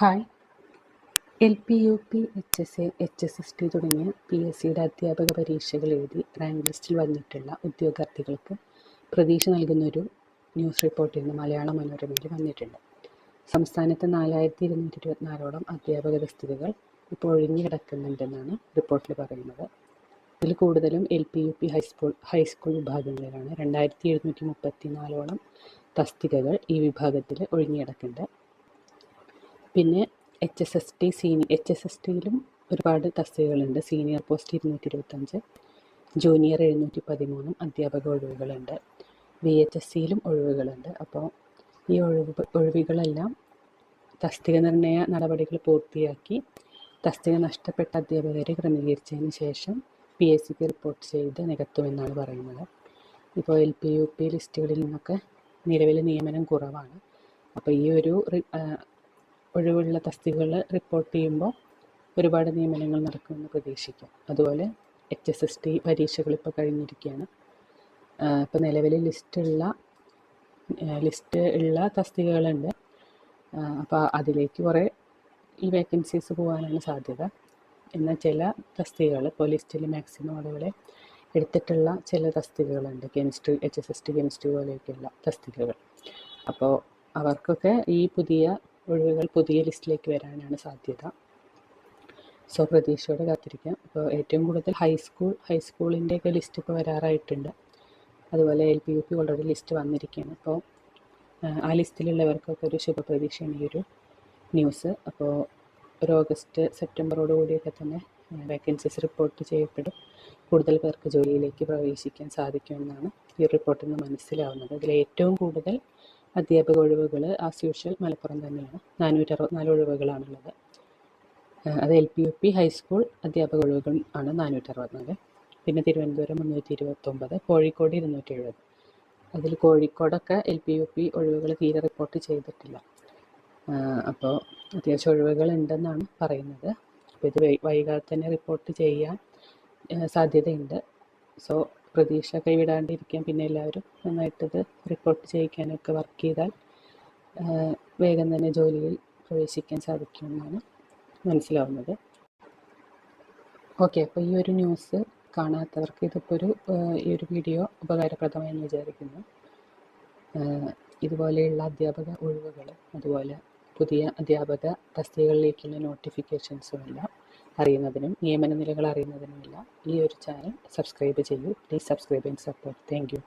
Hi. LP, UP, HSA, HSST തുടങ്ങിയ PSCയുടെ അധ്യാപക പരീക്ഷകൾ എഴുതി റാങ്ക് ലിസ്റ്റിൽ വന്നിട്ടുള്ള ഉദ്യോഗാർത്ഥികൾക്ക് പ്രതീക്ഷ നൽകുന്നൊരു ന്യൂസ് റിപ്പോർട്ട് ഇന്ന് മലയാള മനോരമയിൽ വന്നിട്ടുണ്ട്. സംസ്ഥാനത്ത് 4224ഓളം അധ്യാപക തസ്തികകൾ ഇപ്പോൾ ഒഴിഞ്ഞു കിടക്കുന്നുണ്ടെന്നാണ് റിപ്പോർട്ടിൽ പറയുന്നത്. ഇതിൽ കൂടുതലും LP, UP, ഹൈസ്കൂൾ വിഭാഗങ്ങളിലാണ്. 2734ഓളം തസ്തികകൾ ഈ വിഭാഗത്തിൽ ഒഴിഞ്ഞു കിടക്കുന്നുണ്ട്. പിന്നെ HSSTയിലും ഒരുപാട് തസ്തികകളുണ്ട്. സീനിയർ പോസ്റ്റ് 225, ജൂനിയർ 713 അധ്യാപക ഒഴിവുകളുണ്ട്. VHSCയിലും ഒഴിവുകളുണ്ട്. അപ്പോൾ ഈ ഒഴിവുകളെല്ലാം തസ്തിക നിർണയ നടപടികൾ പൂർത്തിയാക്കി തസ്തിക നഷ്ടപ്പെട്ട അധ്യാപകരെ ക്രമീകരിച്ചതിന് ശേഷം PSCക്ക് റിപ്പോർട്ട് ചെയ്ത് നികത്തുമെന്നാണ് പറയുന്നത്. ഇപ്പോൾ LP, UP ലിസ്റ്റുകളിൽ നിന്നൊക്കെ നിലവിൽ നിയമനം കുറവാണ്. അപ്പോൾ ഈ ഒരു ഒഴിവുള്ള തസ്തികകൾ റിപ്പോർട്ട് ചെയ്യുമ്പോൾ ഒരുപാട് നിയമനങ്ങൾ നടക്കുമെന്ന് പ്രതീക്ഷിക്കാം. അതുപോലെ HSST പരീക്ഷകൾ ഇപ്പോൾ കഴിഞ്ഞിരിക്കുകയാണ്. ഇപ്പോൾ നിലവിൽ ലിസ്റ്റ് ഉള്ള തസ്തികകളുണ്ട്. അപ്പോൾ അതിലേക്ക് കുറേ ഈ വേക്കൻസീസ് പോകാനാണ് സാധ്യത. എന്നാൽ ചില തസ്തികകൾ ഇപ്പോൾ ലിസ്റ്റിൽ മാക്സിമം അതുപോലെ എടുത്തിട്ടുള്ള ചില തസ്തികകളുണ്ട്. കെമിസ്ട്രി, HSST കെമിസ്ട്രി പോലെയൊക്കെയുള്ള തസ്തികകൾ. അപ്പോൾ അവർക്കൊക്കെ ഈ പുതിയ ഒഴിവുകൾ പുതിയ ലിസ്റ്റിലേക്ക് വരാനാണ് സാധ്യത. സോ പ്രതീക്ഷയോടെ കാത്തിരിക്കാം. ഇപ്പോൾ ഏറ്റവും കൂടുതൽ ഹൈസ്കൂളിൻ്റെയൊക്കെ ലിസ്റ്റ് ഇപ്പോൾ വരാറായിട്ടുണ്ട്. അതുപോലെ LP, UP ഓൾറെഡി ലിസ്റ്റ് വന്നിരിക്കുകയാണ്. അപ്പോൾ ആ ലിസ്റ്റിലുള്ളവർക്കൊക്കെ ഒരു ശുഭപ്രതീക്ഷയാണ് ഈ ഒരു ന്യൂസ്. അപ്പോൾ ഒരു ഓഗസ്റ്റ് സെപ്റ്റംബറോട് കൂടിയൊക്കെ തന്നെ വേക്കൻസീസ് റിപ്പോർട്ട് ചെയ്യപ്പെടും. കൂടുതൽ പേർക്ക് ജോലിയിലേക്ക് പ്രവേശിക്കാൻ സാധിക്കുമെന്നാണ് ഈ റിപ്പോർട്ടിൽ നിന്ന് മനസ്സിലാവുന്നത്. ഇതിൽ ഏറ്റവും കൂടുതൽ അധ്യാപക ഒഴിവുകൾ ആസ് യൂഷ്വൽ മലപ്പുറം തന്നെയാണ്. 464 ഒഴിവുകളാണുള്ളത്. അത് LP, UP ഹൈസ്കൂൾ അധ്യാപക ഒഴിവുകൾ ആണ് 464. പിന്നെ തിരുവനന്തപുരം 329, കോഴിക്കോട് 270. അതിൽ കോഴിക്കോടൊക്കെ LP, UP ഒഴിവുകൾ തീരെ റിപ്പോർട്ട് ചെയ്തിട്ടില്ല. അപ്പോൾ അത്യാവശ്യം ഒഴിവുകൾ ഉണ്ടെന്നാണ് പറയുന്നത്. അപ്പോൾ ഇത് വൈകാതെ തന്നെ റിപ്പോർട്ട് ചെയ്യാൻ സാധ്യതയുണ്ട്. സോ പ്രതീക്ഷ കൈവിടാണ്ടിരിക്കാൻ പിന്നെ എല്ലാവരും നന്നായിട്ടത് റിപ്പോർട്ട് ചെയ്യിക്കാനൊക്കെ വർക്ക് ചെയ്താൽ വേഗം തന്നെ ജോലിയിൽ പ്രവേശിക്കാൻ സാധിക്കുമെന്നാണ് മനസ്സിലാവുന്നത്. ഓക്കെ, അപ്പോൾ ഈ ഒരു ന്യൂസ് കാണാത്തവർക്ക് ഇതിപ്പോൾ ഈ ഒരു വീഡിയോ ഉപകാരപ്രദമായെന്ന് വിചാരിക്കുന്നു. ഇതുപോലെയുള്ള അധ്യാപക ഒഴിവുകൾ അതുപോലെ പുതിയ അധ്യാപക തസ്തികകളിലേക്കുള്ള നോട്ടിഫിക്കേഷൻസും എല്ലാം അറിയുന്നതിനും നിയമന നിലകൾ അറിയുന്നതിനുമെല്ലാം ഈ ഒരു ചാനൽ സബ്സ്ക്രൈബ് ചെയ്യൂ. Please subscribe and support. Thank you.